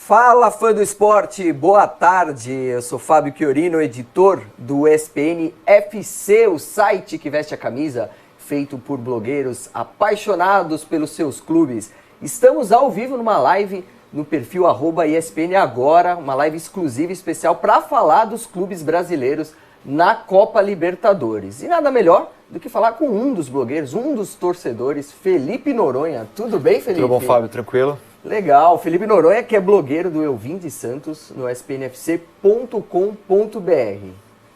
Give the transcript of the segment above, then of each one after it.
Fala, fã do esporte, boa tarde. Eu sou Fábio Chiorino, editor do ESPN FC, o site que veste a camisa, feito por blogueiros apaixonados pelos seus clubes. Estamos ao vivo numa live no perfil @ESPN Agora, uma live exclusiva especial para falar dos clubes brasileiros na Copa Libertadores. E nada melhor do que falar com um dos blogueiros, um dos torcedores, Felipe Noronha. Tudo bem, Felipe? Tudo bom, Fábio? Tranquilo? Legal. Felipe Noronha, que é blogueiro do Eu Vim de Santos, no spnfc.com.br.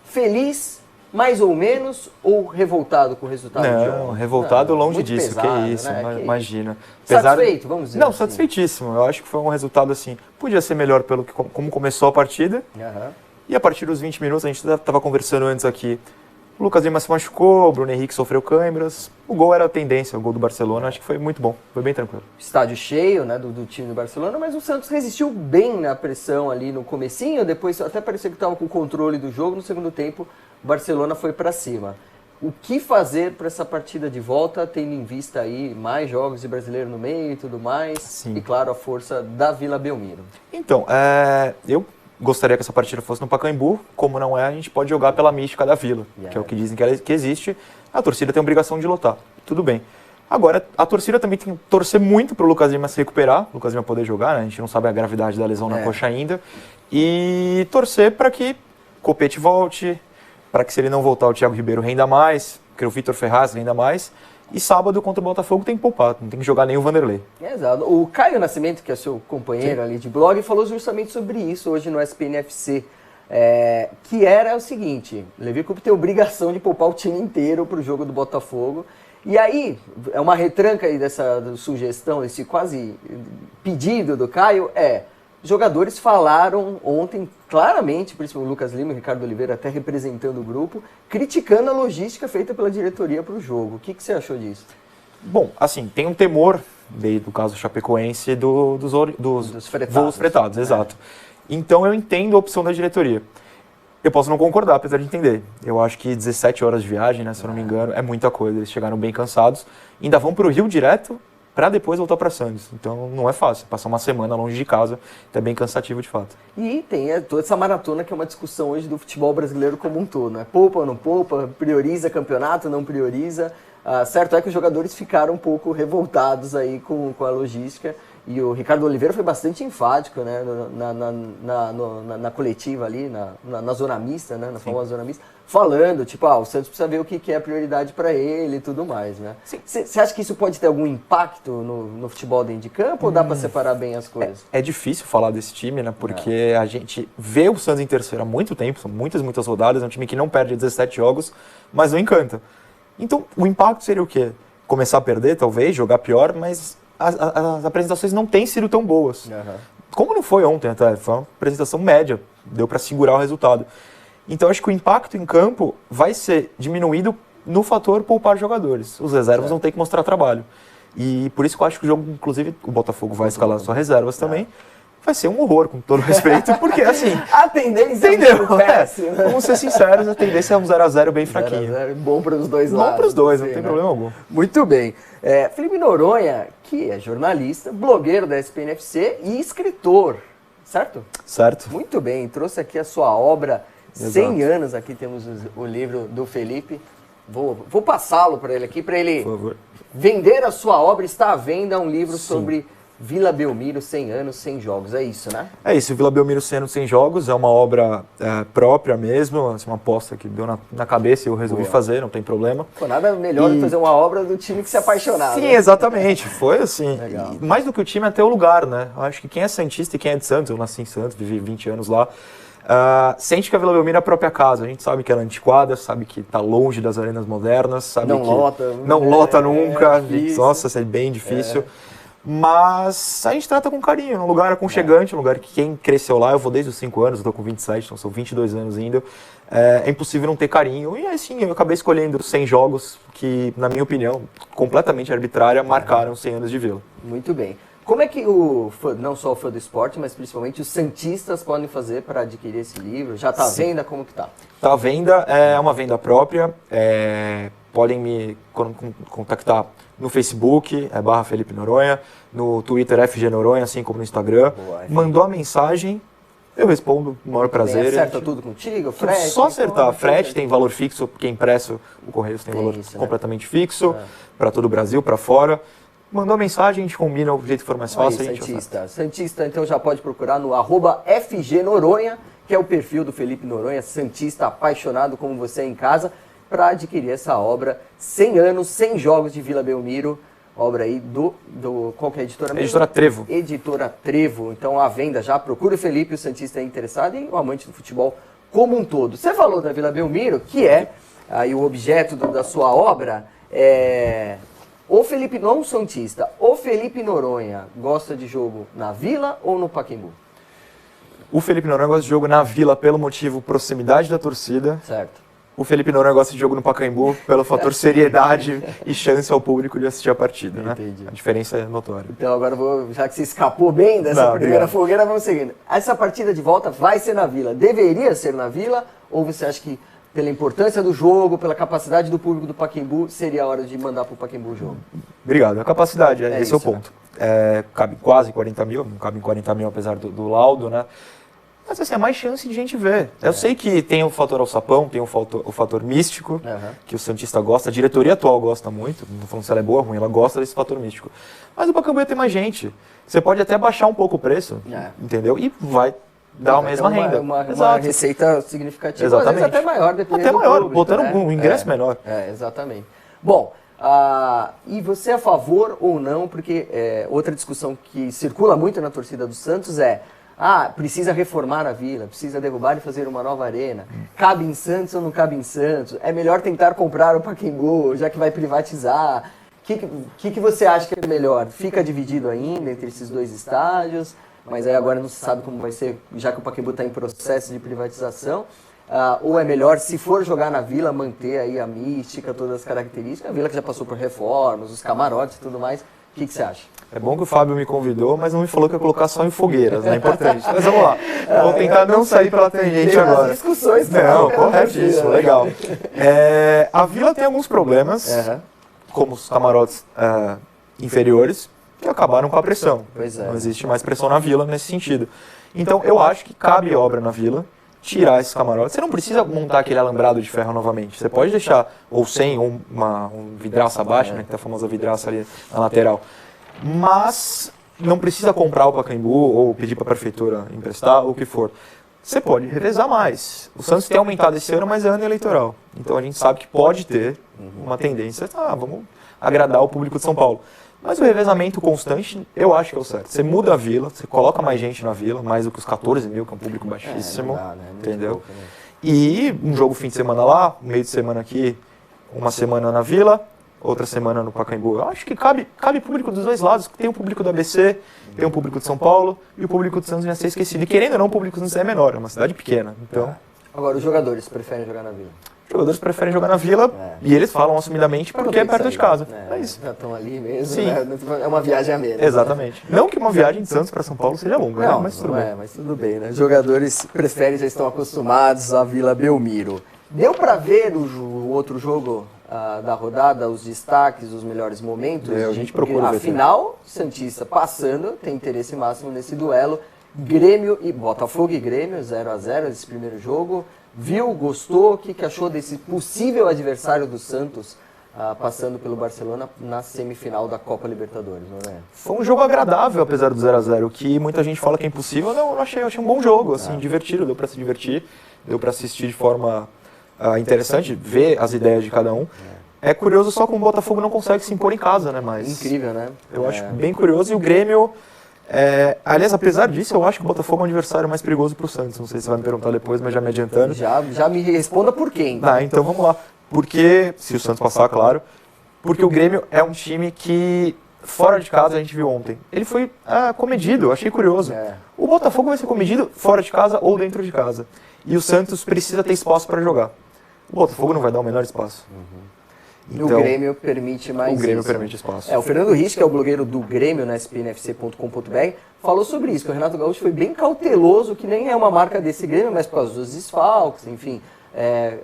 Feliz, mais ou menos, ou revoltado com o resultado de ontem? Não, revoltado longe disso, pesado, que isso, né? imagina. Satisfeito, vamos dizer Não, assim. satisfeitíssimo. Eu acho que foi um resultado assim, podia ser melhor pelo que como começou a partida. Aham. E a partir dos 20 minutos, a gente estava conversando antes aqui, o Lucas Lima se machucou, o Bruno Henrique sofreu câimbras, o gol era a tendência, o gol do Barcelona, acho que foi muito bom, foi bem tranquilo. Estádio cheio, né, do time do Barcelona, mas o Santos resistiu bem na pressão ali no comecinho, depois até parecia que estava com o controle do jogo, no segundo tempo o Barcelona foi para cima. O que fazer para essa partida de volta, tendo em vista aí mais jogos de brasileiro no meio e tudo mais, Sim. e claro, a força da Vila Belmiro? Então, eu gostaria que essa partida fosse no Pacaembu, como não é, a gente pode jogar pela mística da Vila, que é o que dizem que existe, a torcida tem a obrigação de lotar, tudo bem. Agora, a torcida também tem que torcer muito para o Lucas Lima se recuperar, o Lucas Lima poder jogar, né? A gente não sabe a gravidade da lesão na coxa ainda, e torcer para que o Copete volte, para que se ele não voltar o Thiago Ribeiro renda mais, que o Vitor Ferraz renda mais, e sábado contra o Botafogo tem que poupar, não tem que jogar nem o Vanderlei. Exato. O Caio Nascimento, que é seu companheiro ali de blog, falou justamente sobre isso hoje no SPNFC, que era o seguinte: Levi Coupe tem obrigação de poupar o time inteiro para o jogo do Botafogo. E aí, é uma retranca aí dessa sugestão, desse quase pedido do Caio, jogadores falaram ontem claramente, principalmente o Lucas Lima e o Ricardo Oliveira, até representando o grupo, criticando a logística feita pela diretoria para o jogo. O que você achou disso? Bom, assim, tem um temor, do caso chapecoense, dos fretados, voos fretados, exato. Então eu entendo a opção da diretoria. Eu posso não concordar, apesar de entender. Eu acho que 17 horas de viagem, né, se eu não me engano, é muita coisa. Eles chegaram bem cansados, ainda vão para o Rio direto, para depois voltar para Santos. Então não é fácil, passar uma semana longe de casa é bem cansativo de fato. E tem toda essa maratona que é uma discussão hoje do futebol brasileiro como um todo, né? Poupa ou não poupa, prioriza campeonato, não prioriza. Certo é que os jogadores ficaram um pouco revoltados aí com a logística, e o Ricardo Oliveira foi bastante enfático, né, na coletiva ali, na zona mista, né, na famosa zona mista, falando, tipo, o Santos precisa ver o que é prioridade para ele e tudo mais, né? Você acha que isso pode ter algum impacto no futebol dentro de campo, ou dá para separar bem as coisas? É difícil falar desse time, né, porque a gente vê o Santos em terceiro há muito tempo, são muitas rodadas, é um time que não perde 17 jogos, mas não encanta. Então, o impacto seria o quê? Começar a perder, talvez, jogar pior, mas as apresentações não têm sido tão boas. Uhum. Como não foi ontem, até, foi uma apresentação média, deu para segurar o resultado. Então, acho que o impacto em campo vai ser diminuído no fator poupar jogadores. Os reservas vão ter que mostrar trabalho. E por isso que eu acho que o jogo, inclusive, o Botafogo vai escalar suas reservas também. Vai ser um horror, com todo respeito, porque assim... A tendência entendeu? É péssima. Vamos ser sinceros, a tendência é um 0x0 bem fraquinho. 0x0, bom para os dois lados. Bom para os dois, não assim, tem né? problema algum. Muito bem. Felipe Noronha, que é jornalista, blogueiro da SPNFC e escritor, certo? Certo. Muito bem, trouxe aqui a sua obra, Exato. 100 anos, aqui temos o livro do Felipe. Vou passá-lo para ele aqui, para ele Por favor. vender a sua obra. Está à venda um livro Sim. sobre Vila Belmiro, 100 anos, 100 jogos. É isso, né? É isso, Vila Belmiro 100 anos, 100 jogos, é uma obra própria mesmo, assim, uma aposta que deu na cabeça e eu resolvi fazer, não tem problema. Pô, nada melhor do que fazer uma obra do time que se apaixonar. Sim, né? exatamente, foi assim. Legal. E mais do que o time, até o lugar, né? Eu acho que quem é santista e quem é de Santos, eu nasci em Santos, vivi 20 anos lá, sente que a Vila Belmiro é a própria casa. A gente sabe que ela é antiquada, sabe que está longe das arenas modernas, sabe Não que lota. não lota nunca. Difícil. Nossa, isso é bem difícil. Mas a gente trata com carinho, é um lugar aconchegante, um lugar que quem cresceu lá, eu vou desde os 5 anos, eu tô com 27, então são 22 anos ainda, é impossível não ter carinho. E assim, eu acabei escolhendo 100 jogos que, na minha opinião, completamente arbitrária, marcaram 100 anos de Vila. Muito bem. Como é que não só o fã do esporte, mas principalmente os santistas podem fazer para adquirir esse livro? Já está à venda? Como que está? Está à venda, é uma venda própria, podem me contactar no Facebook, / Felipe Noronha, no Twitter FG Noronha, assim como no Instagram. Boa, mandou a mensagem, eu respondo com o maior prazer. Acerta tudo contigo? Frete? Só acertar. Frete tem valor fixo, porque é impresso, o Correios tem valor isso, né? completamente fixo, para todo o Brasil, para fora. Mandou mensagem, a gente combina o jeito que for mais fácil. Aí, Santista, então já pode procurar no @FG Noronha, que é o perfil do Felipe Noronha, Santista apaixonado como você é em casa, para adquirir essa obra, 100 anos, 100 jogos de Vila Belmiro, obra aí do qual que é a editora mesmo? Editora Trevo. Editora Trevo, então à venda já, procura o Felipe, o Santista é interessado e o amante do futebol como um todo. Você falou da Vila Belmiro, que é aí o objeto da sua obra, o Felipe, não o Santista, o Felipe Noronha gosta de jogo na Vila ou no Pacaembu? O Felipe Noronha gosta de jogo na Vila pelo motivo proximidade da torcida. Certo. O Felipe Noronha gosta de jogo no Pacaembu pelo fator seriedade e chance ao público de assistir a partida, né? Entendi. A diferença é notória. Então agora já que você escapou bem dessa primeira fogueira, vamos seguindo. Essa partida de volta vai ser na Vila. Deveria ser na Vila? Ou você acha que pela importância do jogo, pela capacidade do público do Pacaembu, seria a hora de mandar para o Pacaembu o jogo? Obrigado. A capacidade, esse isso, é o ponto. Cabe quase 40 mil, não cabe em 40 mil apesar do laudo, né? Mas assim, é mais chance de gente ver. Eu sei que tem o fator alçapão, tem o fator místico, que o Santista gosta, a diretoria atual gosta muito, não falando se ela é boa ou ruim, ela gosta desse fator místico. Mas o Pacaembu ia ter mais gente. Você pode até baixar um pouco o preço, entendeu? E vai dar a mesma renda. Uma receita significativa, exatamente. Às vezes até maior, dependendo até maior, público, botando um ingresso menor. Exatamente. Bom, e você é a favor ou não, porque outra discussão que circula muito na torcida do Santos precisa reformar a Vila, precisa derrubar e fazer uma nova arena. Cabe em Santos ou não cabe em Santos? É melhor tentar comprar o Pacaembu, já que vai privatizar? O que você acha que é melhor? Fica dividido ainda entre esses dois estádios, mas aí agora não se sabe como vai ser, já que o Pacaembu está em processo de privatização. Ou é melhor, se for jogar na Vila, manter aí a mística, todas as características? A Vila que já passou por reformas, os camarotes e tudo mais. O que você acha? É bom que o Fábio me convidou, mas não me falou que ia colocar só em fogueiras, né? Importante. Mas vamos lá. Vou tentar não sair pela tangente agora. Discussões não, corretíssimo, legal. A Vila tem alguns problemas, como os camarotes inferiores, que acabaram com a pressão. Não existe mais pressão na Vila nesse sentido. Então, eu acho que cabe obra na Vila, tirar esses camarotes. Você não precisa montar aquele alambrado de ferro novamente. Você pode deixar ou sem, ou um vidraça abaixo, né, que tem a famosa vidraça ali na lateral. Mas não precisa comprar o Pacaembu ou pedir para a prefeitura emprestar, ou o que for. Você pode revezar mais. O Santos tem aumentado esse ano, mas é ano eleitoral. Então a gente sabe que pode ter uma tendência, vamos agradar o público de São Paulo. Mas o revezamento constante, eu acho que é o certo. Você muda a Vila, você coloca mais gente na Vila, mais do que os 14 mil, que é um público baixíssimo, entendeu? Pouco, né? E um jogo fim de semana lá, meio de semana aqui, uma semana na Vila, outra semana no Pacaembu. Eu acho que cabe público dos dois lados. Tem o público do ABC, tem o público de São Paulo, e o público de Santos ia ser esquecido. E querendo ou não, o público de Santos é menor, é uma cidade pequena. Então... Agora, os jogadores preferem jogar na Vila? Os jogadores preferem jogar na Vila e eles falam assumidamente porque é perto de casa. É isso. Já estão ali mesmo, sim. Né? É uma viagem a menos. Exatamente. Não que uma viagem de Santos para São Paulo seja longa, não, né? Mas tudo bem. Mas tudo bem, né? Os jogadores preferem, já estão acostumados à Vila Belmiro. Deu para ver o outro jogo da rodada, os destaques, os melhores momentos? A gente procura ver. Afinal, Santista passando, tem interesse máximo nesse duelo. Grêmio e Botafogo e Grêmio, 0-0 esse primeiro jogo. Viu, gostou? O que achou desse possível adversário do Santos passando pelo Barcelona na semifinal da Copa Libertadores, não é? Foi um jogo agradável, apesar do 0-0, que muita gente fala que é impossível. Não, eu achei um bom jogo, assim, divertido, deu para se divertir, deu para assistir de forma interessante, ver as ideias de cada um. É curioso só que o Botafogo não consegue se impor em casa, né? Mas incrível, né? Eu acho bem curioso. E o Grêmio... aliás, apesar disso, eu acho que o Botafogo é um adversário mais perigoso para o Santos. Não sei se você vai me perguntar depois, mas já me adiantando. Já me responda por quê, então. Então vamos lá. Porque, se o Santos passar, claro, porque o Grêmio é um time que, fora de casa, a gente viu ontem, ele foi comedido, achei curioso. O Botafogo vai ser comedido fora de casa ou dentro de casa. E o Santos precisa ter espaço para jogar. O Botafogo não vai dar o menor espaço. Então, o Grêmio permite mais. O Grêmio permite espaço. O Fernando Rich, que é o blogueiro do Grêmio na spnfc.com.br, falou sobre isso, que o Renato Gaúcho foi bem cauteloso, que nem é uma marca desse Grêmio, mas por causa dos desfalques, enfim,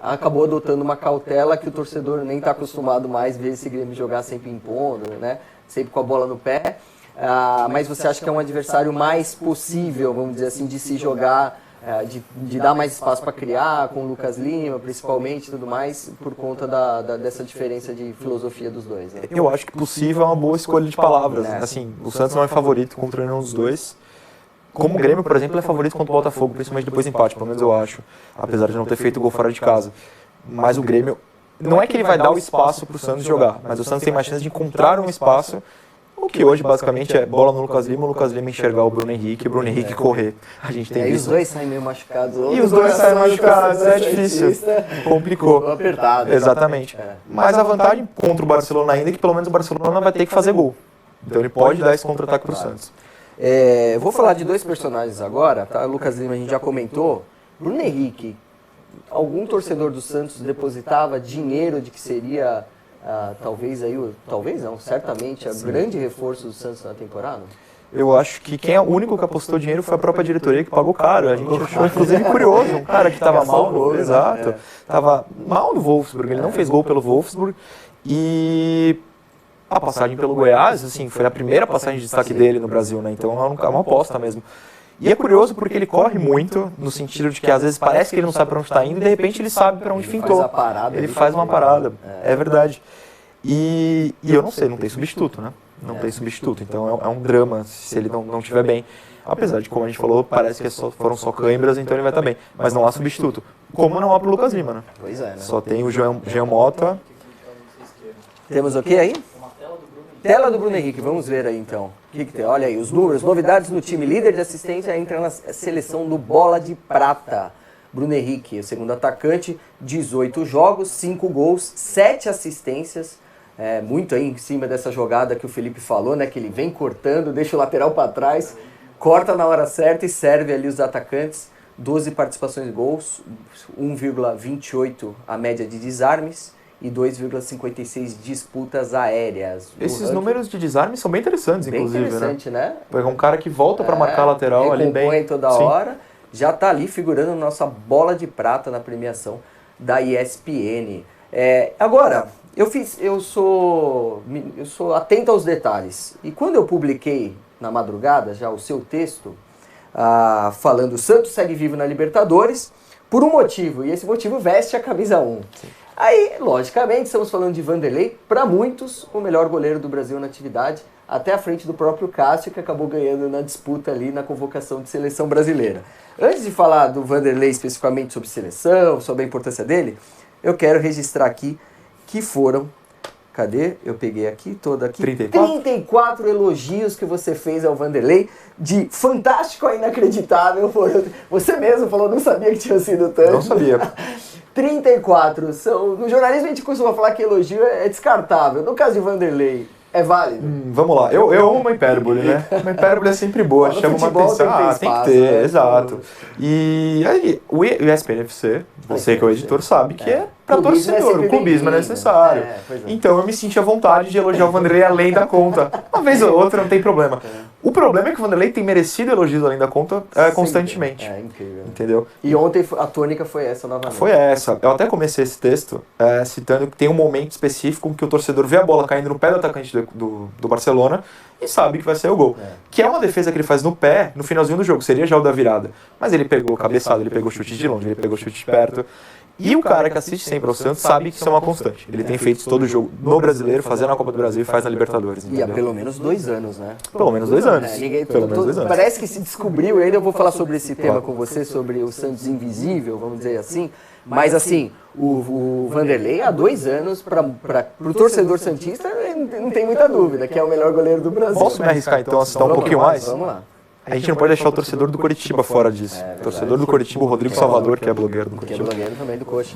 acabou adotando uma cautela que o torcedor nem está acostumado mais a ver esse Grêmio jogar sempre impondo, né? Sempre com a bola no pé. Mas você acha que é um adversário mais possível, vamos dizer assim, de se jogar, de dar mais espaço para criar, com o Lucas Lima, principalmente, e tudo mais, por conta dessa diferença de filosofia dos dois, né? Eu acho que possível é uma boa escolha de palavras. Assim, o Santos não é favorito contra nenhum dos dois. Como o Grêmio, por exemplo, é favorito contra o Botafogo, principalmente depois do empate, pelo menos eu acho, apesar de não ter feito gol fora de casa. Mas o Grêmio, não é que ele vai dar o espaço para o Santos jogar, mas o Santos tem mais chance de encontrar um espaço, o que hoje basicamente é bola no Lucas Lima, o Lucas Lima enxergar o Bruno Henrique e o Bruno Henrique correr. A gente tem E visto. os dois saem meio machucados. E os dois saem machucados, é difícil. Complicou. Apertado. Exatamente. Mas a vantagem contra o Barcelona ainda é que pelo menos o Barcelona vai ter que fazer gol. Então ele pode dar esse contra-ataque para o Santos. Vou falar de dois personagens agora, tá? O Lucas Lima a gente já comentou. Bruno Henrique, algum torcedor do Santos depositava dinheiro de que seria, talvez não, certamente, o grande reforço do Santos na temporada? Eu acho que quem é o único que apostou dinheiro foi a própria diretoria, que pagou caro. A gente achou, inclusive, curioso. Um cara que estava mal no exato, estava mal no Wolfsburg, ele não fez gol pelo Wolfsburg. E a passagem pelo Goiás, assim, foi a primeira passagem de destaque dele no Brasil, né? Então é uma aposta mesmo. E é curioso porque ele corre muito, no sentido de que às vezes parece que ele não sabe para onde está indo e de repente ele sabe para onde fintou. Ele faz uma parada, é verdade. E eu não sei, não tem substituto, né? Não tem substituto, então é um drama se ele não estiver bem. Apesar de, como a gente falou, parece que foram só câimbras, então ele vai estar bem. Mas não há substituto. Como não há para o Lucas Lima, né? Pois é, né? Só tem o Jean Mota. Temos o que aí? Tela do Bruno Henrique, vamos ver aí então. O que tem? Olha aí, os números, novidades no time. Líder de assistência entra na seleção do Bola de Prata. Bruno Henrique, o segundo atacante, 18 jogos, 5 gols, 7 assistências. Muito aí em cima dessa jogada que o Felipe falou, né? Que ele vem cortando, deixa o lateral para trás, corta na hora certa e serve ali os atacantes. 12 participações em gols, 1,28 a média de desarmes e 2,56 disputas aéreas. Esses números de desarme são bem interessantes, inclusive, interessante, né? É um cara que volta para marcar a lateral ali bem. Recompõe toda hora. Já está ali figurando nossa bola de prata na premiação da ESPN. Agora, eu sou atento aos detalhes. E quando eu publiquei na madrugada já o seu texto, falando Santos segue vivo na Libertadores, por um motivo, e esse motivo veste a camisa 1. Sim. Aí, logicamente, estamos falando de Vanderlei, para muitos, o melhor goleiro do Brasil na atividade, até à frente do próprio Cássio, que acabou ganhando na disputa ali na convocação de seleção brasileira. Antes de falar do Vanderlei especificamente sobre seleção, sobre a importância dele, eu quero registrar aqui que foram, cadê? Eu peguei aqui, toda aqui. 34 elogios que você fez ao Vanderlei, de fantástico a inacreditável. Você mesmo falou, não sabia que tinha sido tanto. Não sabia. 34. No jornalismo a gente costuma falar que elogio é descartável. No caso de Vanderlei, é válido? Vamos lá. Eu amo uma hipérbole, né? Uma hipérbole é sempre boa, chama uma atenção. Tem que ter, né? Exato. E aí, o ESPN-FC, você que é o editor sabe que é para torcedor, o clubismo é necessário. Então eu me senti à vontade de elogiar o Vanderlei além da conta. Uma vez ou outra, não tem problema. O problema é que o Vanderlei tem merecido elogios além da conta constantemente. É incrível. Entendeu? E ontem a tônica foi essa novamente. Foi essa. Eu até comecei esse texto citando que tem um momento específico em que o torcedor vê a bola caindo no pé do atacante do Barcelona e sabe que vai sair o gol. Que é uma defesa que ele faz no pé, no finalzinho do jogo. Seria já o da virada. Mas ele pegou cabeçada, ele pegou chute de longe, ele pegou chute de perto. E o cara que assiste sempre ao Santos sabe que isso é uma constante. Ele tem feito todo jogo no Brasileiro, fazendo na Copa do Brasil e faz na Libertadores. Entendeu? E há pelo menos 2 anos, né? Pelo menos 2 anos. Pelo menos 2 anos. Parece que se descobriu, e ainda eu vou falar sobre esse tema com você, sobre o Santos invisível, vamos dizer assim. Mas assim, o Vanderlei há 2 anos, para o torcedor santista, não tem muita dúvida, que é o melhor goleiro do Brasil. Posso me arriscar então a citar um pouquinho mais? Vamos lá. A gente não pode deixar o torcedor do Coritiba fora disso. O torcedor do Coritiba, o Rodrigo Salvador, que é blogueiro do Coritiba. Que é blogueiro também do Coxa.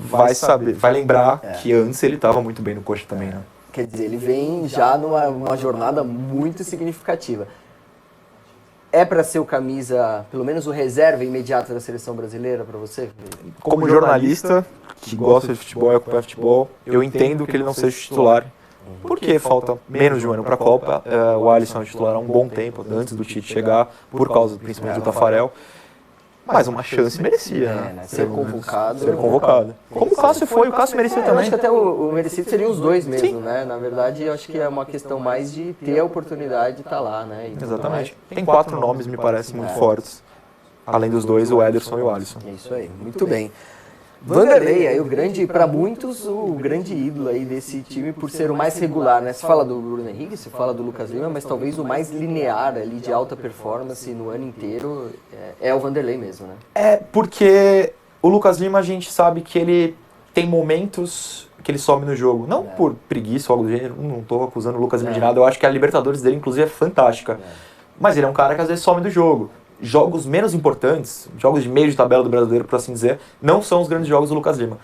Vai lembrar que antes ele estava muito bem no Coxa também, né? Quer dizer, ele vem já numa jornada muito significativa. É para ser o camisa, pelo menos o reserva imediato da seleção brasileira para você? Como jornalista que gosta de futebol e acompanha futebol, eu entendo que ele não seja titular. Porque falta menos de um ano para a Copa. O Alisson é titular há um bom tempo, antes do Tite chegar, por causa principalmente do Tafarel. mas uma chance merecia, né? Ser convocado. Como o Cássio foi, o Cássio merecia também. Eu acho que até o merecido seriam os dois mesmo, né? Na verdade, eu acho que é uma questão mais de ter a oportunidade de estar lá, né? Exatamente. Tem 4 nomes, me parecem, muito fortes. Além dos dois, o Ederson e o Alisson. É isso aí, muito bem. Vanderlei, aí o grande, para muitos, o grande ídolo aí desse time por ser o mais regular, né? Se fala do Bruno Henrique, se fala do Lucas Lima, mas talvez o mais linear ali de alta performance no ano inteiro é o Vanderlei mesmo, né? É, porque o Lucas Lima a gente sabe que ele tem momentos que ele some no jogo. Não por preguiça ou algo do gênero, não estou acusando o Lucas Lima de nada, eu acho que a Libertadores dele, inclusive, é fantástica. Mas ele é um cara que às vezes some do jogo. Jogos menos importantes, jogos de meio de tabela do brasileiro, por assim dizer, não são os grandes jogos do Lucas Lima.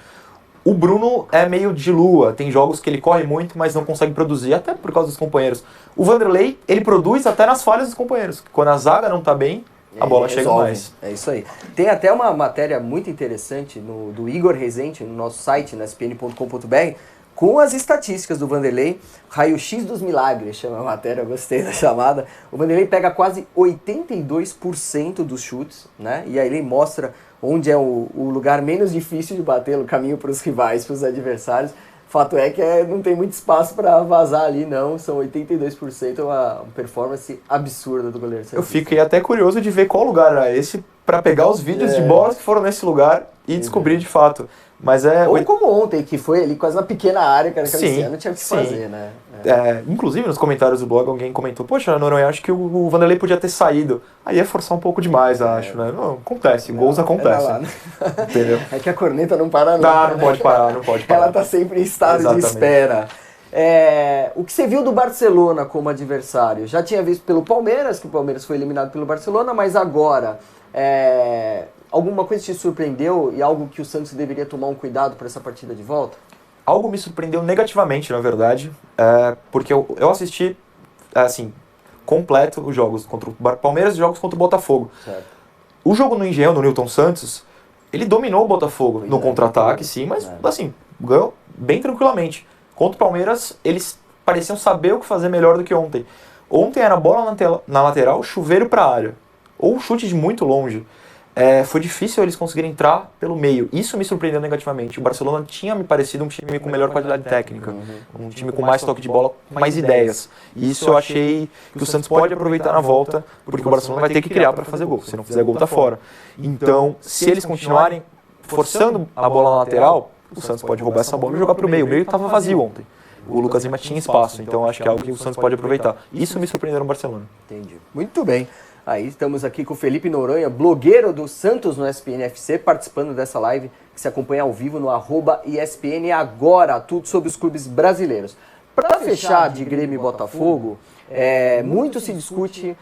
O Bruno é meio de lua, tem jogos que ele corre muito, mas não consegue produzir, até por causa dos companheiros. O Vanderlei, ele produz até nas falhas dos companheiros. Quando a zaga não tá bem, a bola chega mais. É isso aí. Tem até uma matéria muito interessante do Igor Rezende, no nosso site, na spn.com.br, com as estatísticas do Vanderlei, raio-x dos milagres, chama a matéria, eu gostei da chamada. O Vanderlei pega quase 82% dos chutes, né? E aí ele mostra onde é o lugar menos difícil de bater, no caminho para os rivais, para os adversários. Fato é que não tem muito espaço para vazar ali, não. São 82%, é uma performance absurda do goleiro. Eu fiquei até curioso de ver qual lugar era esse, para pegar os vídeos de bolas que foram nesse lugar e descobrir de fato. Mas Ou como ontem, que foi ali quase na pequena área, cara, que não tinha o que fazer, né? Inclusive nos comentários do blog alguém comentou, poxa, Noronha, acho que o Vanderlei podia ter saído. Aí é forçar um pouco demais, acho, né? Não, acontece, gols acontecem. Lá, né? Entendeu? É que a corneta não para não. Não pode parar. Ela tá sempre em estado de espera. O que você viu do Barcelona como adversário? Já tinha visto pelo Palmeiras, que o Palmeiras foi eliminado pelo Barcelona, mas agora... alguma coisa te surpreendeu e algo que o Santos deveria tomar um cuidado para essa partida de volta? Algo me surpreendeu negativamente, na verdade, porque eu assisti, assim, completo os jogos contra o Palmeiras e os jogos contra o Botafogo. Certo. O jogo no Engenhão, do Newton Santos, ele dominou o Botafogo no contra-ataque, sim, mas, assim, ganhou bem tranquilamente. Contra o Palmeiras, eles pareciam saber o que fazer melhor do que ontem. Ontem era bola na lateral, chuveiro para a área, ou chute de muito longe. Foi difícil eles conseguirem entrar pelo meio. Isso me surpreendeu negativamente. O Barcelona tinha me parecido um time com melhor qualidade técnica. Um time com mais toque de bola, com mais ideias. E isso eu achei que o Santos pode aproveitar na volta, porque o Barcelona vai ter que criar para fazer gol. Se não fizer gol, tá fora. Então, se eles continuarem forçando a bola na lateral, o Santos pode roubar essa bola e jogar para o meio. O meio estava vazio ontem. O Lucas Lima tinha espaço, então acho que é algo que o Santos pode aproveitar. Isso me surpreendeu no Barcelona. Entendi. Muito bem. Aí estamos aqui com o Felipe Noronha, blogueiro do Santos no SPNFC, participando dessa live que se acompanha ao vivo no @ESPN Agora, tudo sobre os clubes brasileiros. Para fechar de Grêmio e Botafogo, muito se discute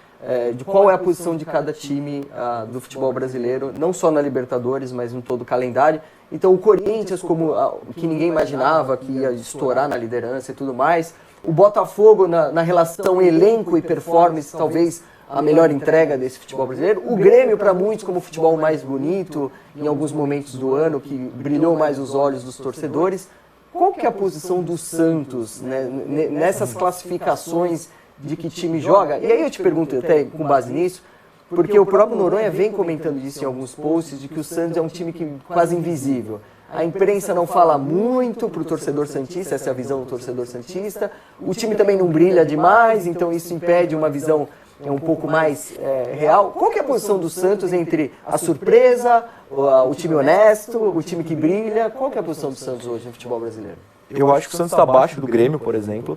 de qual é a posição de cada time do futebol brasileiro, não só na Libertadores, mas em todo o calendário. Então o Corinthians, como que ninguém imaginava que ia estourar na liderança e tudo mais, o Botafogo na relação elenco e performance, talvez a melhor entrega desse futebol brasileiro. O Grêmio, para muitos, como o futebol mais bonito, em alguns momentos do ano, que brilhou mais os olhos dos torcedores. Qual que é a posição do Santos, né, nessas classificações de que time joga? E aí eu te pergunto até com base nisso, porque o próprio Noronha vem comentando disso em alguns posts, de que o Santos é um time quase invisível. A imprensa não fala muito para o torcedor santista, essa é a visão do torcedor santista. O time também não brilha demais, então isso impede uma visão um pouco mais real. Qual que é a posição do Santos entre a surpresa, o time honesto, o time que brilha? Qual que é a posição do Santos hoje no futebol brasileiro? Eu acho que o Santos está abaixo do Grêmio, por exemplo.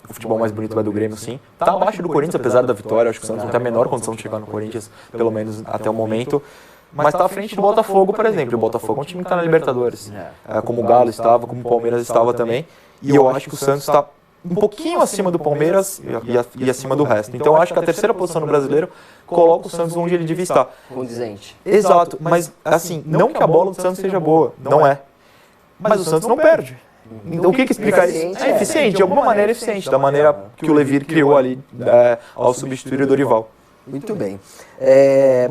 O futebol mais bonito vai do Grêmio, sim. Está abaixo do Corinthians, apesar da vitória. Acho que o Santos não tem a menor condição de chegar no Corinthians, pelo menos até o momento. Mas está à frente do Botafogo, por exemplo. O Botafogo é um time que está na Libertadores. Como o Galo estava, como o Palmeiras estava também. E eu acho que o Santos está um pouquinho acima do Palmeiras e acima do resto. Então eu acho que a terceira posição no brasileiro coloca o Santos onde ele devia estar. Condizente. Exato, mas assim, não que a bola do Santos seja boa, não é. Mas o Santos não perde. Então o que explica isso? É eficiente, de alguma maneira é eficiente, da maneira que o Levir criou ali ao substituir o Dorival. Muito bem.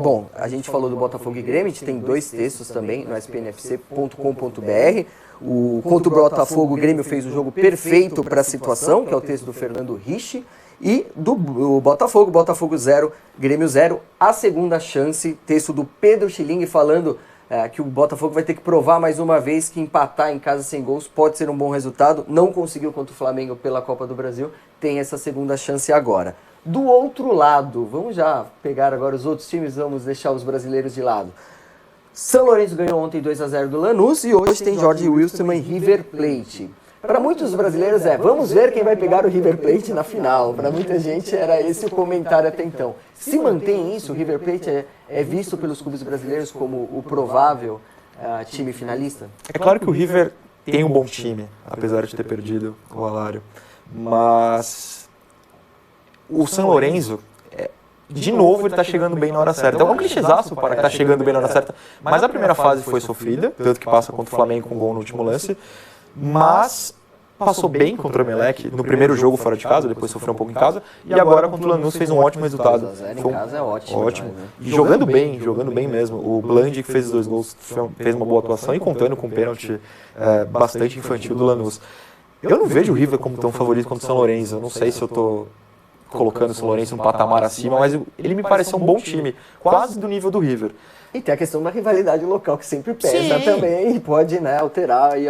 Bom, a gente falou do Botafogo e Grêmio, a gente tem 2 textos também no spnfc.com.br. Contra o Botafogo, o Grêmio fez o jogo perfeito para a situação, que é o texto do Fernando Ricci. E do Botafogo 0, Grêmio 0, a segunda chance, texto do Pedro Schilling falando que o Botafogo vai ter que provar mais uma vez que empatar em casa sem gols pode ser um bom resultado, não conseguiu contra o Flamengo pela Copa do Brasil, tem essa segunda chance agora. Do outro lado, vamos já pegar agora os outros times, vamos deixar os brasileiros de lado. São Lourenço ganhou ontem 2-0 do Lanús e hoje tem Jorge Wilstermann e River Plate. Para muitos brasileiros vamos ver quem vai pegar o River Plate na final. Para muita gente era esse o comentário até então. Se mantém isso, o River Plate é visto pelos clubes brasileiros como o provável time finalista? É claro que o River tem um bom time, apesar de ter perdido o Alário. Mas o São Lourenço, de novo, ele está chegando bem na hora certa. É um clichêzaço para que está chegando bem na hora certa. Mas a primeira fase foi sofrida, tanto que passa contra o Flamengo com um gol no último lance. Mas passou bem contra o Emelec no primeiro jogo fora de casa, depois sofreu um pouco em casa, e agora contra o Lanús fez um ótimo resultado. Em casa é ótimo. Ótimo. E jogando bem mesmo. O Bland, que fez os 2 gols, fez uma boa atuação e contando com um pênalti bastante infantil do Lanús. Eu não vejo o River como tão favorito quanto o São Lourenço. Eu não sei se eu estou colocando o São Lourenço um patamar acima, mas ele me pareceu um bom time, quase do nível do River. E tem a questão da rivalidade local, que sempre pesa também e pode alterar aí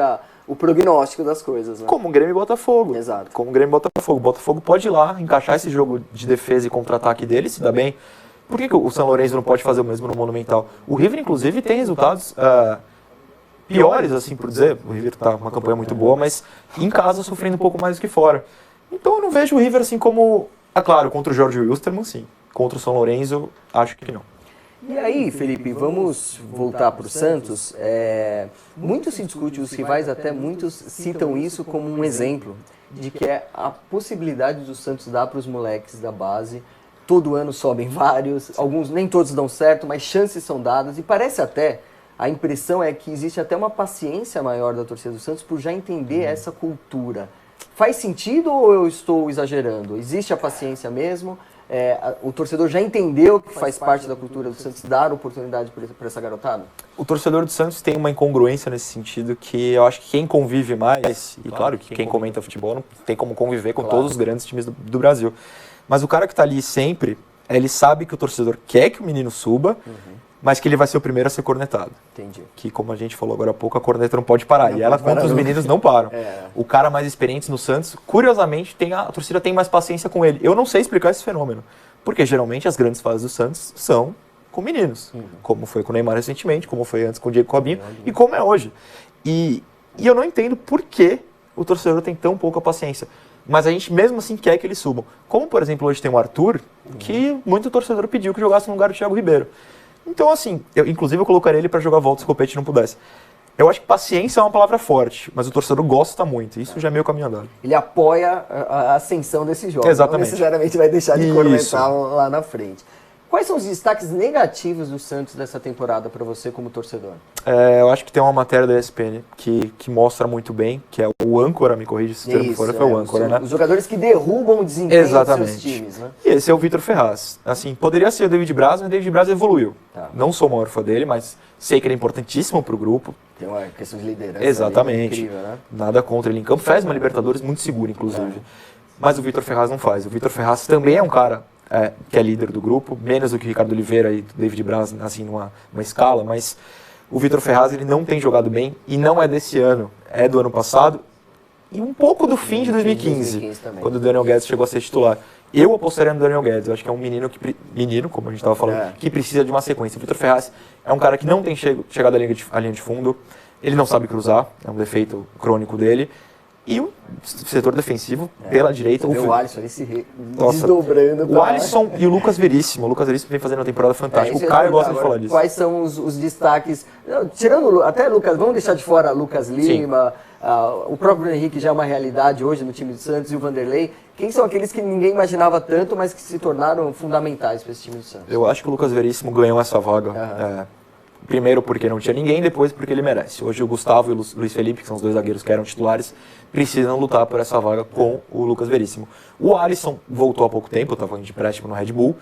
o prognóstico das coisas. Né? Como o Grêmio e Botafogo. Exato. Como o Grêmio e Botafogo. O Botafogo pode ir lá, encaixar esse jogo de defesa e contra-ataque dele, se dá bem. Por que o São Lourenço não pode fazer o mesmo no Monumental? O River, inclusive, tem resultados piores, assim por dizer. O River está com uma campanha muito boa, mas em casa sofrendo um pouco mais do que fora. Então eu não vejo o River assim como... É claro, contra o Jorge Wilstermann, sim. Contra o São Lourenço, acho que não. E aí, Felipe, vamos voltar para o Santos. Muito se discute, os rivais até muitos citam isso como um exemplo de que é a possibilidade do Santos dar para os moleques da base. Todo ano sobem vários, alguns nem todos dão certo, mas chances são dadas. E parece até, a impressão é que existe até uma paciência maior da torcida do Santos por já entender essa cultura. Faz sentido ou eu estou exagerando? Existe a paciência mesmo? O torcedor já entendeu que faz parte da cultura do Santos dar oportunidade para essa garotada? O torcedor do Santos tem uma incongruência nesse sentido que eu acho que quem convive mais, e claro que quem comenta futebol não tem como conviver com todos os grandes times do Brasil, mas o cara que está ali sempre, ele sabe que o torcedor quer que o menino suba, mas que ele vai ser o primeiro a ser cornetado. Entendi. Que, como a gente falou agora há pouco, a corneta não pode parar. E ela contra os meninos não param. O cara mais experiente no Santos, curiosamente, a torcida tem mais paciência com ele. Eu não sei explicar esse fenômeno. Porque geralmente as grandes fases do Santos são com meninos. Como foi com o Neymar recentemente, como foi antes com o Diego Robinho e como é hoje. E eu não entendo por que o torcedor tem tão pouca paciência. Mas a gente mesmo assim quer que eles subam. Como, por exemplo, hoje tem o Arthur, que muito torcedor pediu que jogasse no lugar do Thiago Ribeiro. Então, assim, inclusive eu colocaria ele para jogar volta se o Copete não pudesse. Eu acho que paciência é uma palavra forte, mas o torcedor gosta muito. Isso já é meio caminho andado. Ele apoia a ascensão desse jogo. Exatamente. Não necessariamente vai deixar de cornetar lá na frente. Quais são os destaques negativos do Santos dessa temporada para você como torcedor? Eu acho que tem uma matéria da ESPN que mostra muito bem, que é o âncora, me corrige se o termo for, foi o âncora, né? Os jogadores que derrubam o desempenho dos seus times, né? E esse é o Vitor Ferraz. Assim, poderia ser o David Braz, mas o David Braz evoluiu. Não sou o maior fã dele, mas sei que ele é importantíssimo para o grupo. Tem uma questão de liderança. Exatamente. Incrível, né? Nada contra ele em campo. Faz uma Libertadores muito segura, inclusive. Mas o Vitor Ferraz não faz. O Vitor Ferraz também é um cara que é líder do grupo, menos do que o Ricardo Oliveira e o David Braz, assim, numa escala, mas o Vitor Ferraz ele não tem jogado bem e não é desse ano, é do ano passado e um pouco do fim de 2015 quando o Daniel Guedes chegou a ser titular. Eu apostaria no Daniel Guedes, eu acho que é um menino, como a gente estava falando, que precisa de uma sequência. O Vitor Ferraz é um cara que não tem chegado à linha de fundo, ele não sabe cruzar, é um defeito crônico dele. E o setor defensivo, pela direita... O Alisson, ele se desdobrando. O Alisson e o Lucas Veríssimo. O Lucas Veríssimo vem fazendo uma temporada fantástica. O Caio gosta de falar disso. Quais são os destaques? Tirando até Lucas, vamos deixar de fora Lucas Lima, o próprio Bruno Henrique já é uma realidade hoje no time do Santos e o Vanderlei. Quem são aqueles que ninguém imaginava tanto, mas que se tornaram fundamentais para esse time do Santos? Eu acho que o Lucas Veríssimo ganhou essa vaga. Primeiro porque não tinha ninguém, depois porque ele merece. Hoje o Gustavo e o Luiz Felipe, que são os dois zagueiros que eram titulares, precisam lutar por essa vaga com o Lucas Veríssimo. O Alisson voltou há pouco tempo, estava de empréstimo no Red Bull.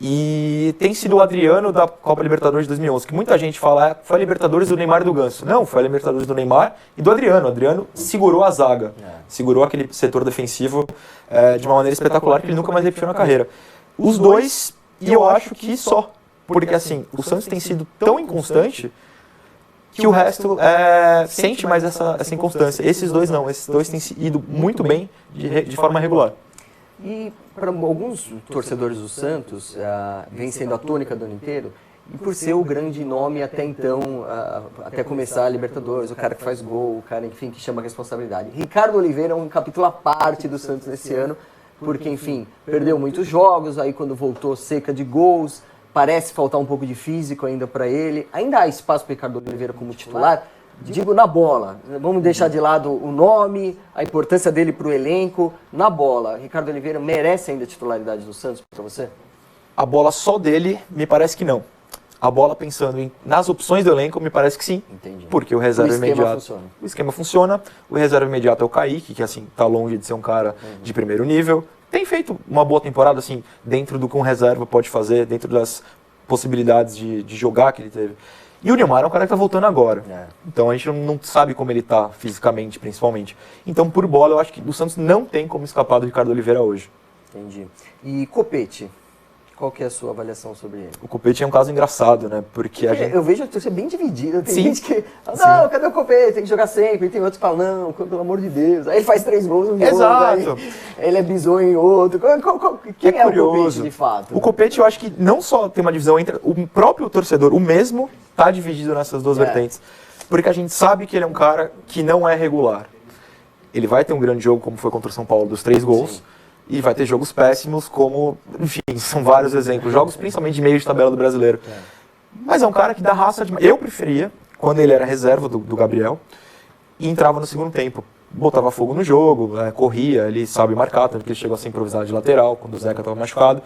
E tem sido o Adriano da Copa Libertadores de 2011, que muita gente fala, foi a Libertadores do Neymar e do Ganso. Não, foi a Libertadores do Neymar e do Adriano. O Adriano segurou a zaga, segurou aquele setor defensivo de uma maneira espetacular que ele nunca mais repetiu na carreira. Os dois, e eu acho que só. Porque assim, o Santos tem sido tão inconstante que o resto sente mais essa inconstância. Esses dois não, esses dois têm ido muito bem de forma regular. E para alguns torcedores do Santos, vem sendo a tônica do ano inteiro, e por ser o grande nome até então, até começar a Libertadores, o cara que faz gol, o cara, enfim, que chama a responsabilidade. Ricardo Oliveira é um capítulo à parte do Santos nesse ano, porque, enfim, perdeu muitos jogos, aí quando voltou seca de gols, parece faltar um pouco de físico ainda para ele. Ainda há espaço para Ricardo Oliveira como titular? Digo na bola, vamos deixar de lado o nome, a importância dele para o elenco. Na bola, Ricardo Oliveira merece ainda a titularidade do Santos para você? A bola só dele, me parece que não. A bola pensando nas opções do elenco, me parece que sim. Entendi. Porque o reserva imediato... O esquema funciona, o reserva imediato é o Kaique, que assim, tá longe de ser um cara de primeiro nível. Tem feito uma boa temporada, assim, dentro do que um reserva pode fazer, dentro das possibilidades de jogar que ele teve. E o Neymar é um cara que tá voltando agora. Então a gente não sabe como ele tá fisicamente, principalmente. Então, por bola, eu acho que o Santos não tem como escapar do Ricardo Oliveira hoje. Entendi. E Copete? Qual que é a sua avaliação sobre ele? O Copete é um caso engraçado, né? Porque a gente... Eu vejo a torcida bem dividida. Tem Sim. gente que fala, não, cadê o Copete? Tem que jogar sempre. E tem outros que falam, não, pelo amor de Deus. Aí ele faz 3 gols no jogo. Exato. Aí ele é bizonho em outro. Quem é o Copete, de fato? O Copete, eu acho que não só tem uma divisão entre o próprio torcedor, o mesmo, tá dividido nessas duas vertentes. Porque a gente sabe que ele é um cara que não é regular. Ele vai ter um grande jogo, como foi contra o São Paulo, dos 3 gols. Sim. E vai ter jogos péssimos, como, enfim, são vários exemplos. Jogos principalmente de meio de tabela do Brasileiro. Mas é um cara que dá raça demais. Eu preferia, quando ele era reserva do Gabriel, e entrava no segundo tempo. Botava fogo no jogo, corria, ele sabe marcar, tanto que ele chegou a ser improvisado de lateral, quando o Zeca estava machucado.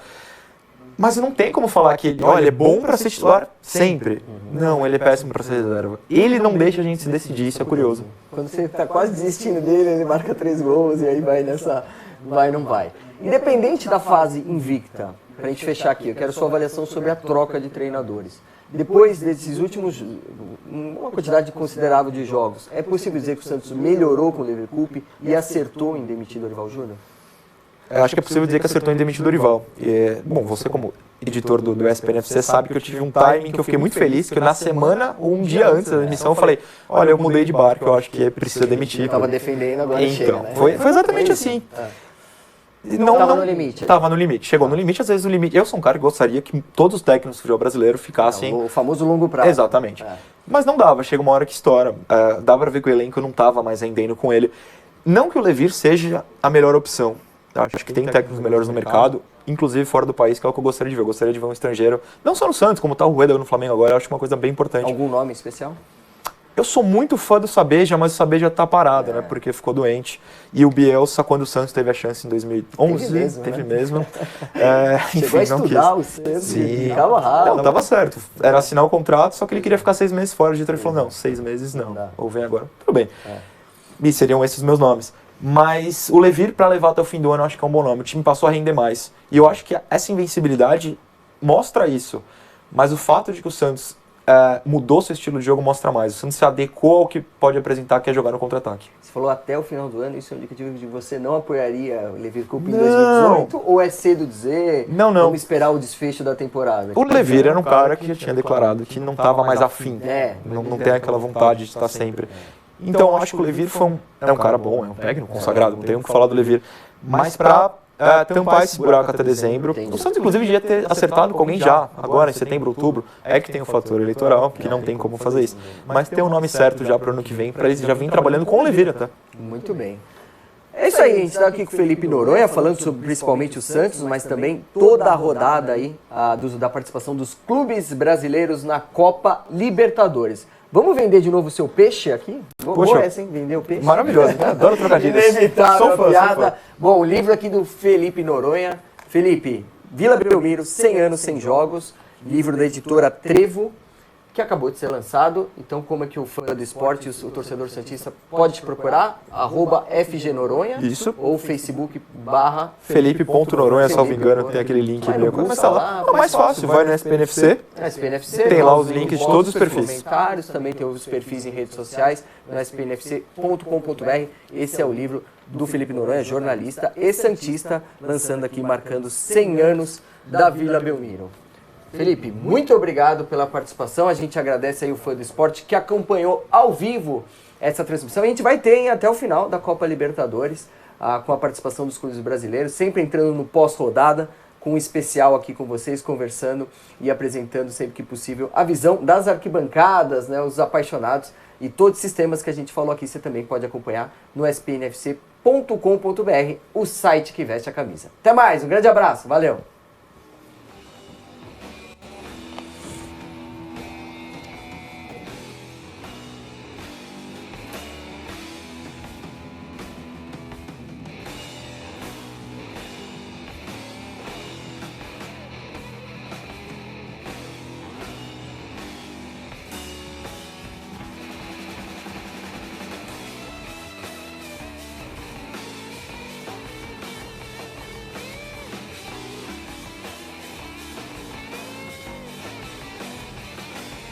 Mas não tem como falar que ele é bom para ser titular sempre. Não, ele é péssimo para ser reserva. Ele não deixa a gente se decidir, isso é curioso. Quando você está quase desistindo dele, ele marca 3 gols e aí vai nessa... Vai, não vai. Independente da fase invicta, para a gente fechar aqui, eu quero sua avaliação sobre a troca de treinadores. Depois desses últimos, uma quantidade considerável de jogos, é possível dizer que o Santos melhorou com o Leverkusen e acertou em demitir Dorival Júnior? Eu acho que é possível dizer que acertou em demitir Dorival. Bom, você como editor do SPNFC sabe que eu tive um timing que eu fiquei muito feliz, que na semana ou um dia antes da demissão eu falei, olha, eu mudei de barco, eu acho que precisa demitir. Estava defendendo, agora então, chega, né? Foi exatamente assim. Estava no limite. Estava no limite. Chegou no limite, às vezes o limite... Eu sou um cara que gostaria que todos os técnicos do futebol brasileiro ficassem... O famoso longo prazo. Exatamente. Mas não dava, chega uma hora que estoura. Dá pra ver que o elenco não estava mais rendendo com ele. Não que o Levir seja a melhor opção. Acho que tem técnicos melhores no mercado, inclusive fora do país, que é o que eu gostaria de ver. Eu gostaria de ver um estrangeiro, não só no Santos, como tá o Rueda no Flamengo agora, eu acho uma coisa bem importante. Algum nome especial? Eu sou muito fã do Sabeja, mas o Sabeja tá parado, né? Porque ficou doente. E o Bielsa, quando o Santos teve a chance em 2011, teve mesmo. Chegou a estudar o Santos, ficava rápido. Não, tava certo. Era assinar o contrato, só que ele queria ficar 6 meses fora. O editor falou, não, 6 meses não. Ou vem agora. Tudo bem. E seriam esses meus nomes. Mas o Levir, para levar até o fim do ano, eu acho que é um bom nome. O time passou a render mais. E eu acho que essa invencibilidade mostra isso. Mas o fato de que o Santos mudou seu estilo de jogo mostra mais. O Santos se adequou ao que pode apresentar, que é jogar no contra-ataque. Você falou até o final do ano, isso é um indicativo de que você não apoiaria o Levir Coupe em 2018? Ou é cedo dizer? Não. Vamos esperar o desfecho da temporada? O Levir era um cara que já tinha declarado que não estava mais afim. Não tem aquela vontade de estar sempre. Então eu acho que o Levir é um cara bom, é um técnico consagrado, não tem o que falar do Levir. Mas para tampar esse buraco até dezembro, o Santos inclusive devia ter acertado com alguém já, agora em setembro, outubro, é que tem o fator eleitoral, que não tem como fazer isso. Mas tem o nome certo já para o ano que vem, para eles já virem trabalhando com o Levir até. Muito bem. É isso aí, a gente está aqui com o Felipe Noronha, falando sobre principalmente o Santos, mas também toda a rodada aí da participação dos clubes brasileiros na Copa Libertadores. Vamos vender de novo o seu peixe aqui? Boa essa, hein? Vender o peixe. Maravilhoso, né? Adoro trocadilhos. Inevitável piada. Bom, o livro aqui do Felipe Noronha. Felipe, Vila Belmiro, 100 anos, 100 jogos. Livro da editora Trevo. que acabou de ser lançado. Então, como é que o fã do esporte, o torcedor santista, pode te procurar? @FGNoronha. Isso. Ou Facebook Felipe.Noronha, salvo engano, tem aquele link Vai meio. no Começa lá. É mais fácil, vai no SPNFC. SPNFC. Tem lá os links de todos os perfis. Comentários, também tem os perfis em redes sociais, no spnfc.com.br. Esse é o livro do Felipe Noronha, jornalista e santista, lançando aqui, marcando 100 anos da Vila Belmiro. Felipe, muito obrigado pela participação. A gente agradece aí o fã do esporte que acompanhou ao vivo essa transmissão. A gente vai ter até o final da Copa Libertadores, com a participação dos clubes brasileiros, sempre entrando no pós-rodada, com um especial aqui com vocês, conversando e apresentando sempre que possível a visão das arquibancadas, né, os apaixonados e todos os sistemas que a gente falou aqui. Você também pode acompanhar no spnfc.com.br, o site que veste a camisa. Até mais, um grande abraço, valeu!